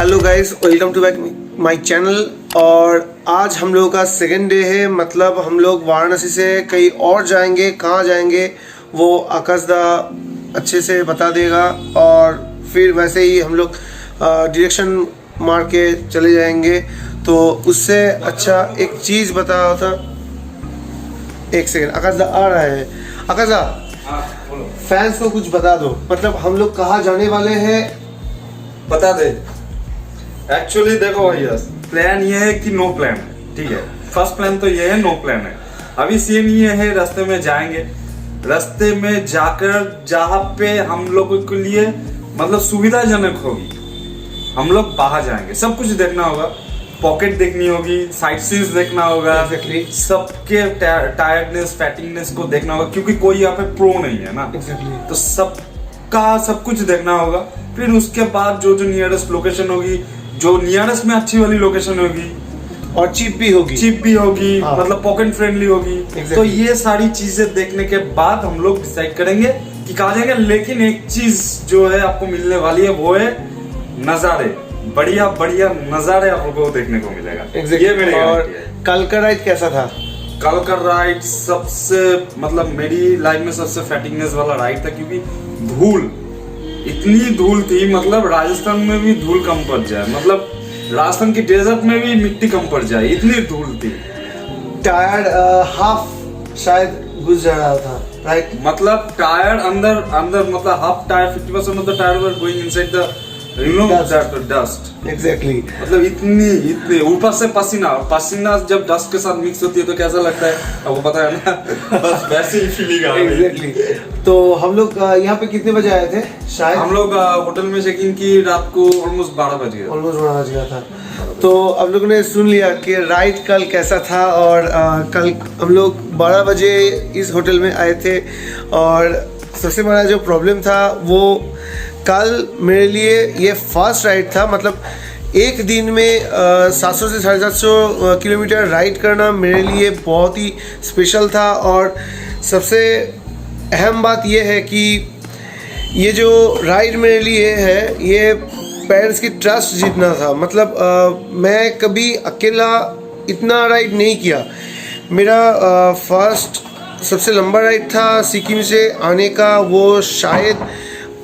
Hello guys, welcome to back my channel. और आज हम लोगों का सेकेंड डे है, मतलब हम लोग वाराणसी से कहीं और जाएंगे। कहाँ जाएंगे वो आकाश दा अच्छे से बता देगा, और फिर वैसे ही हम लोग डायरेक्शन मार के चले जाएंगे। तो उससे अच्छा एक चीज़ बता था। एक सेकेंड, आकाश दा आ रहा है। आकाश दा, फैंस को कुछ बता दो, मतलब हम लोग कहाँ जाने वाले हैं बता दे। एक्चुअली देखो भैया, प्लान ये है कि नो प्लान है, ठीक है। फर्स्ट प्लान तो ये है, नो प्लान है। अभी सीन ये है, रास्ते में जाएंगे, रास्ते में जाकर जहाँ पे हम लोगों के लिए मतलब सुविधाजनक होगी, हम लोग बाहर जाएंगे। सब कुछ देखना होगा, पॉकेट देखनी होगी, साइट सीन्स देखना होगा, सबके टायर्डनेस फैटिंगनेस को देखना होगा, क्योंकि कोई यहाँ पे प्रो नहीं है ना। तो सबका सब कुछ देखना होगा। फिर उसके बाद जो जो नियरेस्ट लोकेशन होगी, जो नियरेस्ट में अच्छी वाली लोकेशन होगी और चीप भी होगी, हाँ। मतलब पॉकेट फ्रेंडली होगी। तो ये सारी चीजें देखने के बाद हम लोग डिसाइड करेंगे कि कहाँ जाएंगे। लेकिन एक चीज जो है आपको मिलने वाली है, वो है नजारे। बढ़िया बढ़िया नजारे आप लोगों को देखने को मिलेगा। ये मेरी और कल का राइड कैसा था? कल का राइड सबसे मतलब मेरी लाइफ में सबसे फैटिंगनेस वाला राइड था, क्योंकि धूल, इतनी धूल थी, मतलब राजस्थान में भी धूल कम पड़ जाए, मतलब राजस्थान की डेजर्ट में भी मिट्टी कम पड़ जाए, इतनी धूल थी। टायर हाफ शायद घुस जा रहा था, राइट? मतलब टायर अंदर मतलब half tyre 50% of the tyre were going inside the dust. Exactly. मतलब इतनी ऊपर से पसीना जब डस्ट के साथ मिक्स होती है तो कैसा लगता है, आपको पता है ना। बस वैसे ही फीलिंग आ रही है। एग्जैक्टली। तो हम लोग यहाँ पे कितने बजे आए थे? शायद हम लोग होटल में चेक इन की रात को ऑलमोस्ट 12 बज गया था। तो अब लोगों ने सुन लिया कि राइड कल कैसा था। और कल हम लोग 12 बजे इस होटल में आए थे। और सबसे बड़ा जो प्रॉब्लम था, वो कल मेरे लिए ये फर्स्ट राइड था। मतलब एक दिन में 700 से 750 किलोमीटर राइड करना मेरे लिए बहुत ही स्पेशल था। और सबसे अहम बात ये है कि ये जो राइड मेरे लिए है, ये पेरेंट्स की ट्रस्ट जीतना था। मतलब मैं कभी अकेला इतना राइड नहीं किया। मेरा फर्स्ट सबसे लंबा राइड था सिक्किम से आने का, वो शायद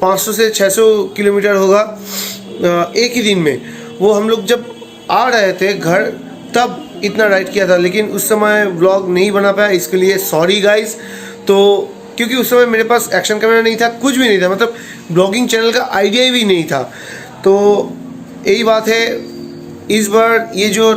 500 से 600 किलोमीटर होगा एक ही दिन में। वो हम लोग जब आ रहे थे घर, तब इतना राइड किया था। लेकिन उस समय व्लॉग नहीं बना पाया, इसके लिए सॉरी गाइस। तो क्योंकि उस समय मेरे पास एक्शन कैमरा नहीं था, कुछ भी नहीं था, मतलब ब्लॉगिंग चैनल का आइडिया भी नहीं था। तो यही बात है, इस बार ये जो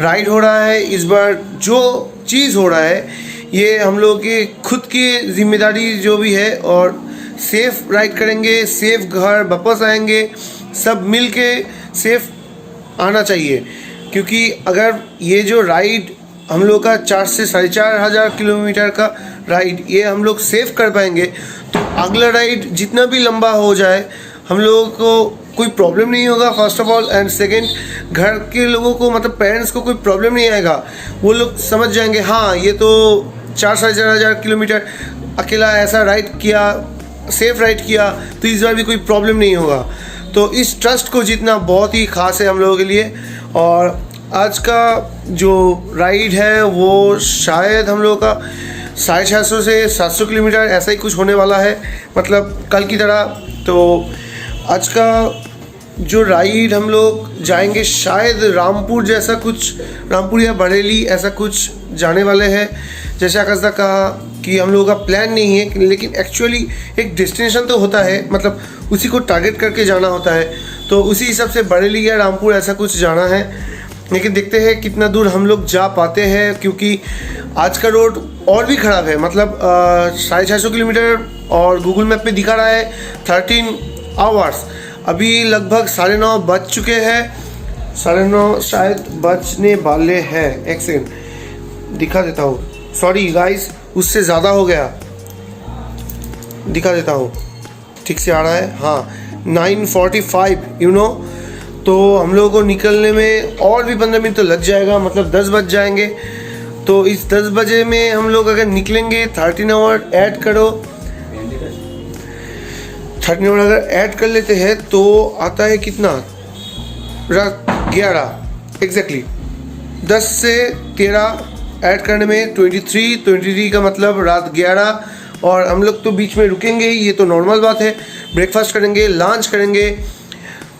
राइड हो रहा है, इस बार जो चीज़ हो रहा है, ये हम लोगों की खुद की जिम्मेदारी जो भी है। और सेफ राइड करेंगे, सेफ घर वापस आएंगे, सब मिल के सेफ आना चाहिए। क्योंकि अगर ये जो राइड हम लोग का 4 से 4,500 किलोमीटर का राइड, ये हम लोग सेफ कर पाएंगे, तो अगला राइड जितना भी लंबा हो जाए, हम लोगों को कोई प्रॉब्लम नहीं होगा, first of all. And second, घर के लोगों को, मतलब पेरेंट्स को कोई प्रॉब्लम नहीं आएगा। वो लोग समझ जाएंगे, हाँ ये तो 4,500 किलोमीटर अकेला ऐसा राइड किया, सेफ राइड किया, तो इस बार भी कोई प्रॉब्लम नहीं होगा। तो इस ट्रस्ट को जीतना बहुत ही खास है हम लोगों के लिए। और आज का जो राइड है वो शायद हम लोगों का 650 से 700 किलोमीटर ऐसा ही कुछ होने वाला है, मतलब कल की तरह। तो आज का जो राइड हम लोग जाएंगे, शायद रामपुर जैसा कुछ, रामपुर या बरेली ऐसा कुछ जाने वाले हैं। जैसे आकाश दा कहा कि हम लोगों का प्लान नहीं है, लेकिन एक्चुअली एक डेस्टिनेशन तो होता है, मतलब उसी को टारगेट करके जाना होता है। तो उसी हिसाब से बरेली या रामपुर ऐसा कुछ जाना है। लेकिन देखते हैं कितना दूर हम लोग जा पाते हैं, क्योंकि आज का रोड और भी ख़राब है। मतलब 650 किलोमीटर और गूगल मैप पे दिखा रहा है 13 आवर्स। अभी लगभग 9:30 बज चुके हैं, 9:30 शायद बजने वाले हैं। एक सेकेंड दिखा देता हूँ, सॉरी गाइस, उससे ज़्यादा हो गया, दिखा देता हूँ, ठीक से आ रहा है, हाँ 9:45 तो हम लोगों को निकलने में और भी 15 मिनट तो लग जाएगा, मतलब 10 बज जाएंगे। तो इस 10 बजे में हम लोग अगर निकलेंगे, 13 आवर ऐड करो, 13 आवर अगर ऐड कर लेते हैं तो आता है कितना, रात 11 एग्जैक्टली 10 से 13 ऐड करने में 23 का मतलब रात 11। और हम लोग तो बीच में रुकेंगे ही, ये तो नॉर्मल बात है। ब्रेकफास्ट करेंगे, लंच करेंगे,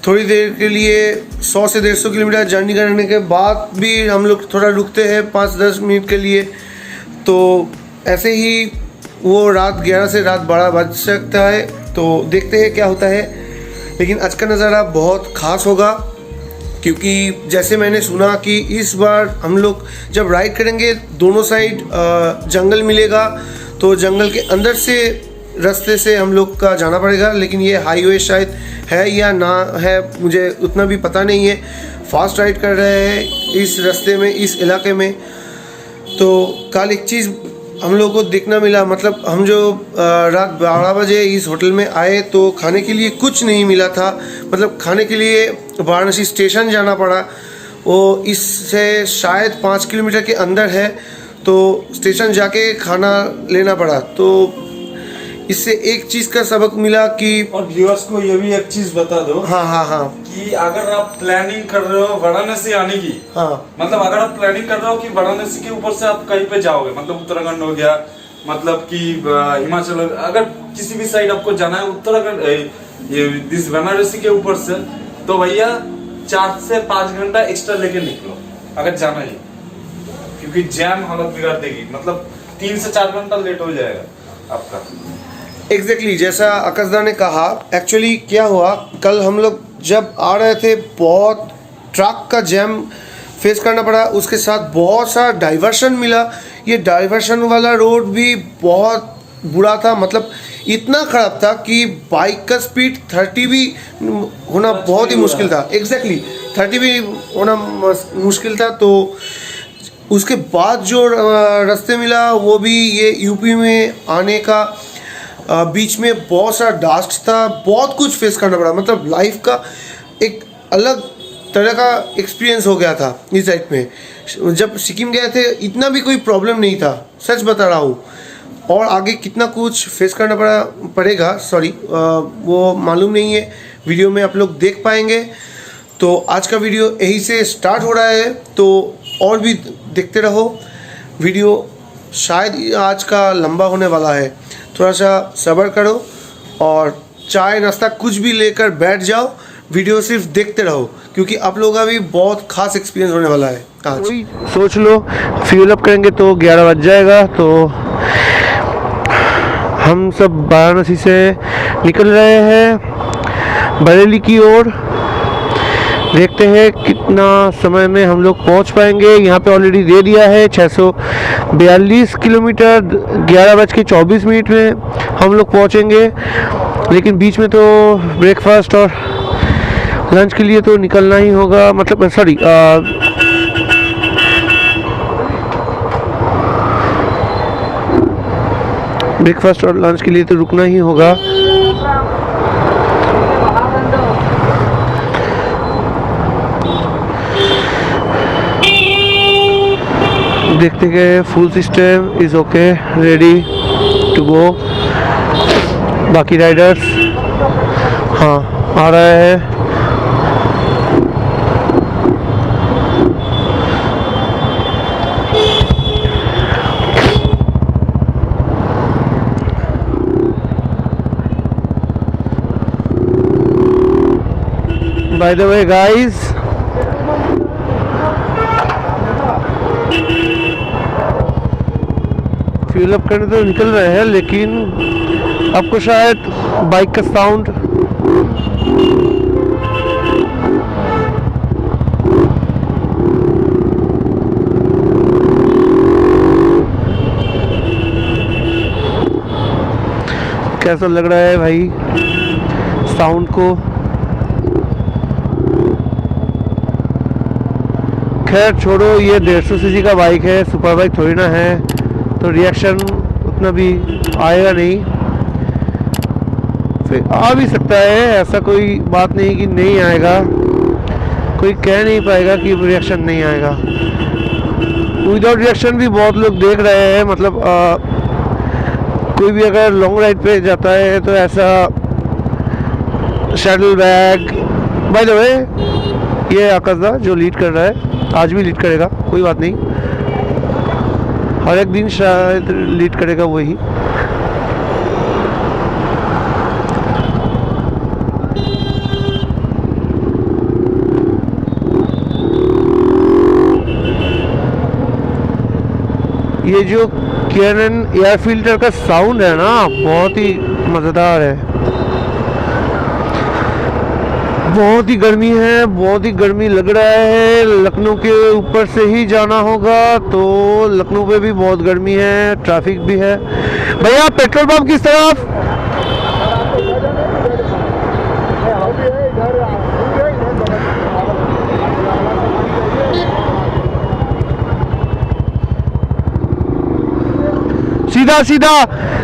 थोड़ी देर के लिए 100 से 150 किलोमीटर जर्नी करने के बाद भी हम लोग थोड़ा रुकते हैं 5-10 मिनट के लिए। तो ऐसे ही वो रात 11 से रात 12 बज सकता है। तो देखते हैं क्या होता है। लेकिन आज का नज़ारा बहुत ख़ास होगा, क्योंकि जैसे मैंने सुना कि इस बार हम लोग जब राइड करेंगे दोनों साइड जंगल मिलेगा, तो जंगल के अंदर से रास्ते से हम लोग का जाना पड़ेगा। लेकिन ये हाईवे शायद है या ना है, मुझे उतना भी पता नहीं है। फास्ट राइड कर रहे हैं इस रास्ते में, इस इलाके में। तो कल एक चीज़ हम लोग को देखना मिला, मतलब हम जो रात 12 बजे इस होटल में आए तो खाने के लिए कुछ नहीं मिला था। मतलब खाने के लिए वाराणसी स्टेशन जाना पड़ा। वो इससे शायद 5 किलोमीटर के अंदर है, तो स्टेशन जाके खाना लेना पड़ा। तो इससे एक चीज़ का सबक मिला कि और व्यूअर्स को ये भी एक चीज बता दो। हाँ कि अगर आप प्लानिंग कर रहे हो वाराणसी आने की, हाँ, मतलब अगर आप प्लानिंग कर रहे हो कि वाराणसी के ऊपर से आप कहीं पे जाओगे, मतलब उत्तराखंड हो गया, मतलब कि हिमाचल, अगर किसी भी साइड आपको जाना है उत्तराखंड दिस वाराणसी के ऊपर से, तो भैया 4 से 5 घंटा एक्स्ट्रा लेके निकलो अगर जाना है, क्योंकि जैम हालत बिगाड़ देगी। मतलब 3 से 4 घंटा लेट हो जाएगा आपका। एग्जैक्टली जैसा आकाशदा ने कहा। एक्चुअली क्या हुआ, कल हम लोग जब आ रहे थे बहुत ट्रक का जैम फेस करना पड़ा, उसके साथ बहुत सारा डाइवर्शन मिला। ये डाइवर्शन वाला रोड भी बहुत बुरा था, मतलब इतना ख़राब था कि बाइक का स्पीड 30 भी होना बहुत ही मुश्किल था। एग्जैक्टली 30 भी होना मुश्किल था। तो उसके बाद जो रास्ते मिला वो भी ये यूपी में आने का, बीच में बहुत सारा डस्ट था, बहुत कुछ फेस करना पड़ा। मतलब लाइफ का एक अलग तरह का एक्सपीरियंस हो गया था इस साइड में। जब सिक्किम गए थे इतना भी कोई प्रॉब्लम नहीं था, सच बता रहा हूँ। और आगे कितना कुछ फेस करना पड़ेगा सॉरी, वो मालूम नहीं है, वीडियो में आप लोग देख पाएंगे। तो आज का वीडियो यही से स्टार्ट हो रहा है, तो और भी देखते रहो। वीडियो शायद आज का लंबा होने वाला है, थोड़ा सा सब्र करो और चाय नाश्ता कुछ भी लेकर बैठ जाओ। वीडियो सिर्फ देखते रहो, क्योंकि आप लोगों का भी बहुत खास एक्सपीरियंस होने वाला है आज। सोच लो फ्यूल अप करेंगे तो 11 बज जाएगा। तो हम सब वाराणसी से निकल रहे हैं बरेली की ओर। देखते हैं कितना समय में हम लोग पहुंच पाएंगे। यहाँ पे ऑलरेडी दे दिया है 642 किलोमीटर, 11:24 में हम लोग पहुंचेंगे। लेकिन बीच में तो ब्रेकफास्ट और लंच के लिए तो निकलना ही होगा, मतलब सॉरी ब्रेकफास्ट और लंच के लिए तो रुकना ही होगा। देखते हैं full system is okay, ready to go. बाकी राइडर्स हाँ आ रहा है। By the way guys, fuel up करने तो निकल रहे हैं, लेकिन आपको शायद बाइक का साउंड कैसा लग रहा है भाई साउंड को। खैर छोड़ो, ये 150 सीसी का बाइक है, सुपर बाइक थोड़ी ना है, तो रिएक्शन उतना भी आएगा नहीं। फिर आ भी सकता है, ऐसा कोई बात नहीं कि नहीं आएगा, कोई कह नहीं पाएगा कि रिएक्शन नहीं आएगा। विदाउट रिएक्शन भी बहुत लोग देख रहे हैं। मतलब कोई भी अगर लॉन्ग राइड पे जाता है तो ऐसा shuttle bag, by the way ये आकाशदा जो लीड कर रहा है, आज भी लीड करेगा, कोई बात नहीं, हर एक दिन शायद लीड करेगा वही। ये जो कैनन एयर फिल्टर का साउंड है ना, बहुत ही मज़ेदार है। बहुत ही गर्मी है, बहुत ही गर्मी लग रहा है। लखनऊ के ऊपर से ही जाना होगा, तो लखनऊ पे भी बहुत गर्मी है, ट्रैफिक भी है। भैया पेट्रोल पंप किस तरफ? सीधा सीधा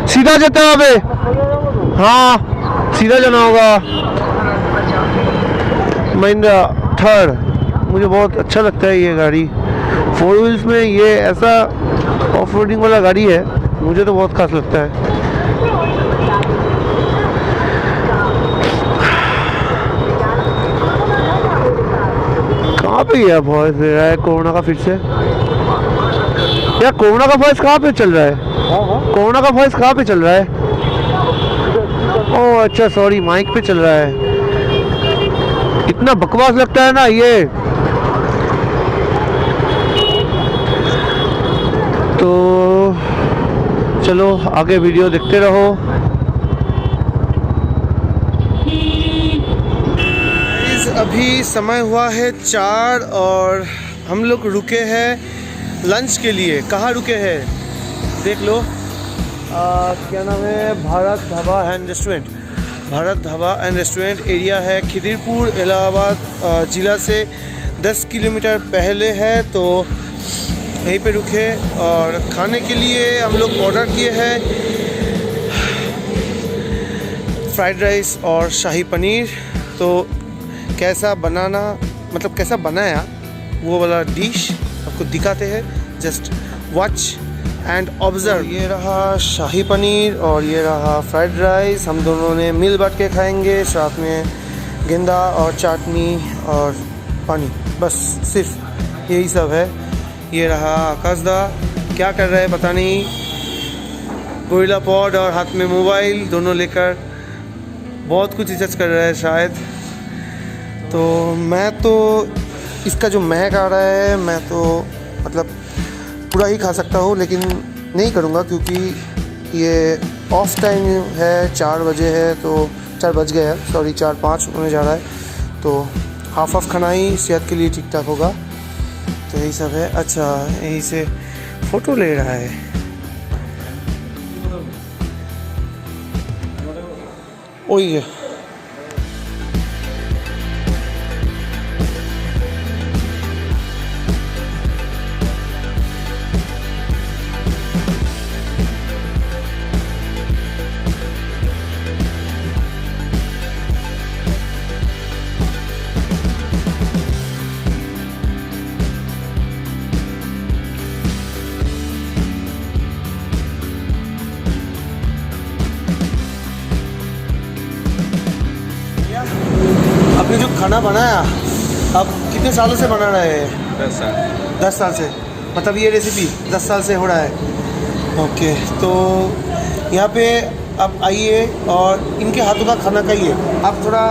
सीधा जाता है अबे, हाँ सीधा जाना होगा। महिंद्रा थर मुझे बहुत अच्छा लगता है ये गाड़ी, 4 व्हील्स में ये ऐसा ऑफ रोडिंग वाला गाड़ी है, मुझे तो बहुत खास लगता है। कहाँ पे यह वॉइस दे रहा है कोरोना का फिर से? यार कोरोना का वॉइस कहाँ पे चल रहा है? कोरोना का वॉइस कहाँ पे चल रहा है? ओह अच्छा सॉरी, माइक पे चल रहा है। इतना बकवास लगता है ना ये। तो चलो आगे वीडियो देखते रहो। अभी समय हुआ है 4 और हम लोग रुके हैं लंच के लिए। कहाँ रुके हैं देख लो, क्या नाम है, Bharat dhaba and restaurant. Bharat dhaba and restaurant area है खिदिरपुर, इलाहाबाद ज़िला से 10 किलोमीटर पहले है। तो यहीं पे रुके और खाने के लिए हम लोग ऑर्डर किए हैं फ्राइड राइस और शाही पनीर। तो कैसा बनाना, मतलब कैसा बनाया वो वाला डिश आपको दिखाते हैं, जस्ट वॉच एंड ऑब्जर्व। ये रहा शाही पनीर और ये रहा फ्राइड राइस। हम दोनों ने मिल बांट के खाएंगे, साथ में गेंदा और चटनी और पानी, बस सिर्फ यही सब है। ये रहा आकाशदा, क्या कर रहा है पता नहीं, गोरिल्ला पॉड और हाथ में मोबाइल दोनों लेकर बहुत कुछ रिसर्च कर रहा है शायद। तो मैं तो इसका जो महक आ रहा है, मैं तो मतलब पूरा ही खा सकता हूँ, लेकिन नहीं करूँगा क्योंकि ये ऑफ टाइम है, 4 बजे है, तो 4 बज गए हैं, सॉरी 4-5 होने जा रहा है। तो हाफ ऑफ खाना ही सेहत के लिए ठीक ठाक होगा। तो यही सब है। अच्छा यहीं से फ़ोटो ले रहा है। ओए आपने जो खाना बनाया अब कितने सालों से बना रहे हैं? 10 साल। 10 साल से, मतलब ये रेसिपी 10 साल से हो रहा है। ओके, तो यहाँ पे आप आइए और इनके हाथों का खाना खाइए। आप थोड़ा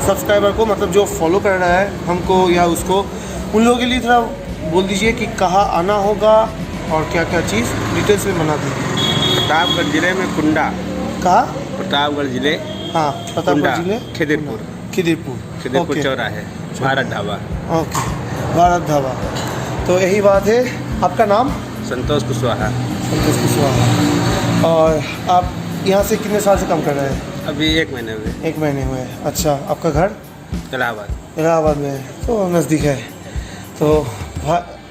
सब्सक्राइबर को, मतलब जो फॉलो कर रहा है हमको या उसको, उन लोगों के लिए थोड़ा बोल दीजिए कि कहाँ आना होगा और क्या क्या चीज़ डिटेल्स में बना दीजिए। प्रतापगढ़ जिले में कुंडा। कहाँ? प्रतापगढ़ जिले, हाँ प्रतापगढ़ जिले, खिदिरपुर खिदिरपुर चौराहे, भारत ढाबा। ओके, भारत ढाबा। तो यही बात है। आपका नाम? संतोष कुशवाहा। संतोष कुशवाहा। और आप यहाँ से कितने साल से काम कर रहे हैं? अभी 1 महीने हुए। 1 महीने हुए। अच्छा, आपका घर? इलाहाबाद। इलाहाबाद में है, तो नज़दीक है। तो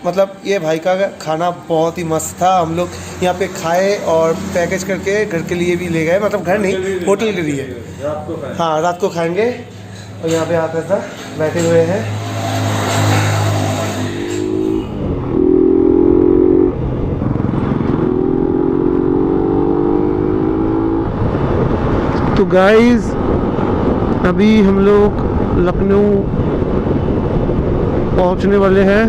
मतलब ये भाई का खाना बहुत ही मस्त था। हम लोग यहाँ पे खाए और पैकेज करके घर के लिए भी ले गए, मतलब घर नहीं, होटल के लिए। हाँ, रात को खाएंगे। और यहाँ पे आकर था बैठे हुए हैं। तो गाइस अभी हम लोग लखनऊ पहुंचने वाले हैं।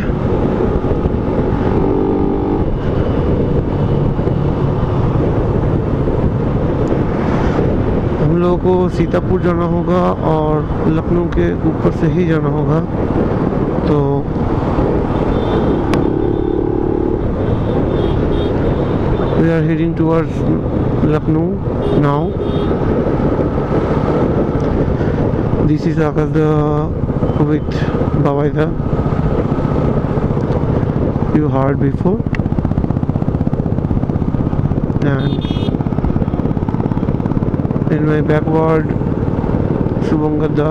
हम लोगों को सीतापुर जाना होगा और लखनऊ के ऊपर से ही जाना होगा। तो we are heading towards Lucknow now. This is Akasda with Bawaida. You heard before. And in my backward Subhangada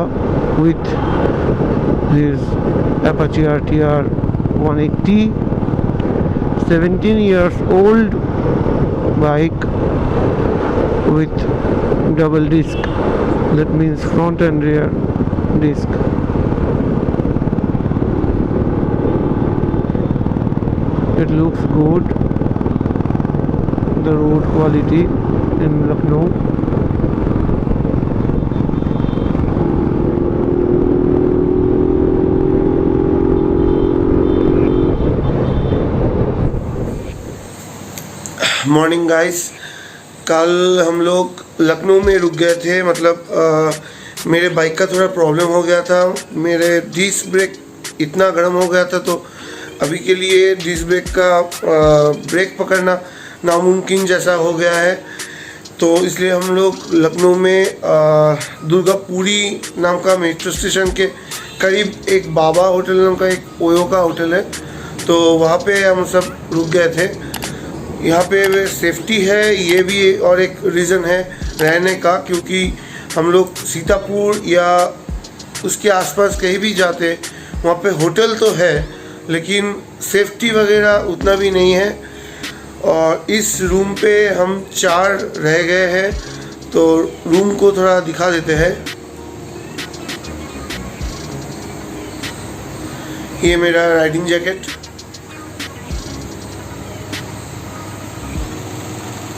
with his Apache RTR 180, 17 years old bike with double disc, that means front and rear disc. It looks good, the road quality in Lucknow. Morning guys, कल हम लोग लखनऊ में रुक गए थे। मतलब मेरे bike का थोड़ा प्रॉब्लम हो गया था। मेरे डिस्क ब्रेक इतना गर्म हो गया था, तो अभी के लिए डिस्क ब्रेक का ब्रेक पकड़ना नामुमकिन जैसा हो गया है। तो इसलिए हम लोग लखनऊ में दुर्गापुरी नाम का मेट्रो स्टेशन के करीब एक बाबा होटल नाम का एक ओयो का होटल है, तो वहाँ पे हम सब रुक गए थे। यहाँ पे सेफ्टी है, ये भी और एक रीज़न है रहने का, क्योंकि हम लोग सीतापुर या उसके आसपास कहीं भी जाते वहाँ पे होटल तो है, लेकिन सेफ्टी वगैरह उतना भी नहीं है। और इस रूम पे हम 4 रह गए हैं, तो रूम को थोड़ा दिखा देते हैं। ये मेरा राइडिंग जैकेट,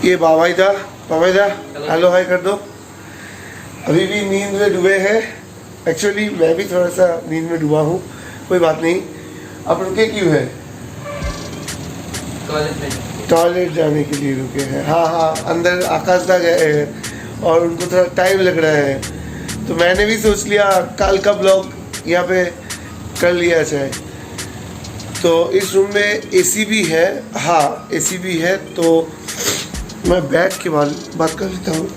ये बावाइदा हेलो हाय कर दो। अभी भी नींद में डूबे हैं। एक्चुअली मैं भी थोड़ा सा नींद में डूबा हूँ, कोई बात नहीं। आप रुके क्यों है? टॉयलेट जाने के लिए रुके हैं। हाँ, अंदर आकाशदा गए हैं और उनको थोड़ा टाइम लग रहा है, तो मैंने भी सोच लिया कल का ब्लॉग यहाँ पे कर लिया जाए। तो इस रूम में एसी भी है। हाँ, एसी भी है, तो मैं बैठ के बात कर लेता हूँ।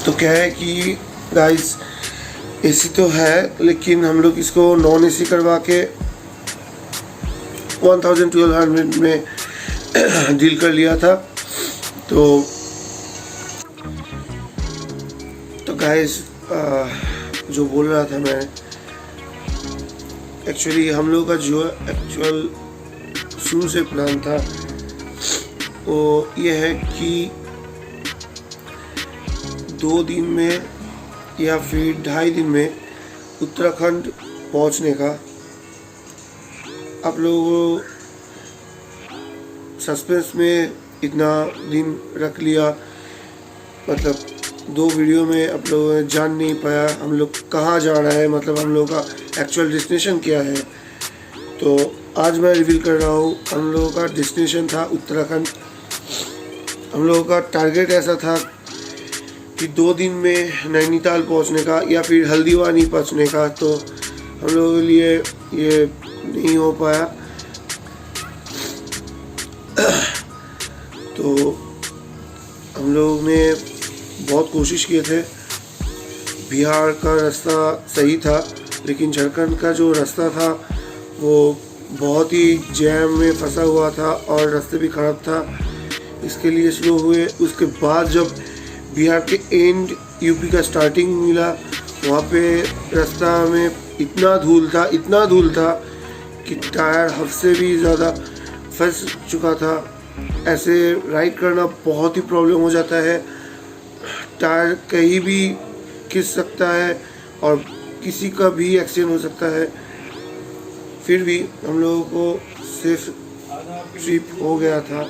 तो क्या है कि गाइस, एसी तो है, लेकिन हम लोग इसको नॉन एसी करवा के 1200 में डील कर लिया था। तो गाइस, जो बोल रहा था मैं, एक्चुअली हम लोग का जो एक्चुअल शुरू से प्लान था वो ये है कि 2 दिन में या फिर 2.5 दिन में उत्तराखंड पहुंचने का। आप लोगों सस्पेंस में इतना दिन रख लिया, मतलब 2 वीडियो में आप लोगों ने जान नहीं पाया हम लोग कहाँ जा रहा है, मतलब हम लोगों का एक्चुअल डेस्टिनेशन क्या है। तो आज मैं रिवील कर रहा हूँ। हम लोगों का डेस्टिनेशन था उत्तराखंड। हम लोगों का टारगेट ऐसा था कि 2 दिन में नैनीताल पहुँचने का या फिर हल्द्वानी पहुँचने का, तो हम लोगों के लिए ये नहीं हो पाया। तो हम लोग ने बहुत कोशिश किए थे। बिहार का रास्ता सही था, लेकिन झारखंड का जो रास्ता था वो बहुत ही जैम में फंसा हुआ था और रास्ते भी ख़राब था, इसके लिए स्लो हुए। उसके बाद जब बिहार के एंड यूपी का स्टार्टिंग मिला, वहाँ पे रास्ता में इतना धूल था कि टायर हद से भी ज़्यादा फंस चुका था। ऐसे राइड करना बहुत ही प्रॉब्लम हो जाता है, टायर कहीं भी खिंच सकता है और किसी का भी एक्सीडेंट हो सकता है। फिर भी हम लोगों को सेफ ट्रिप हो गया था।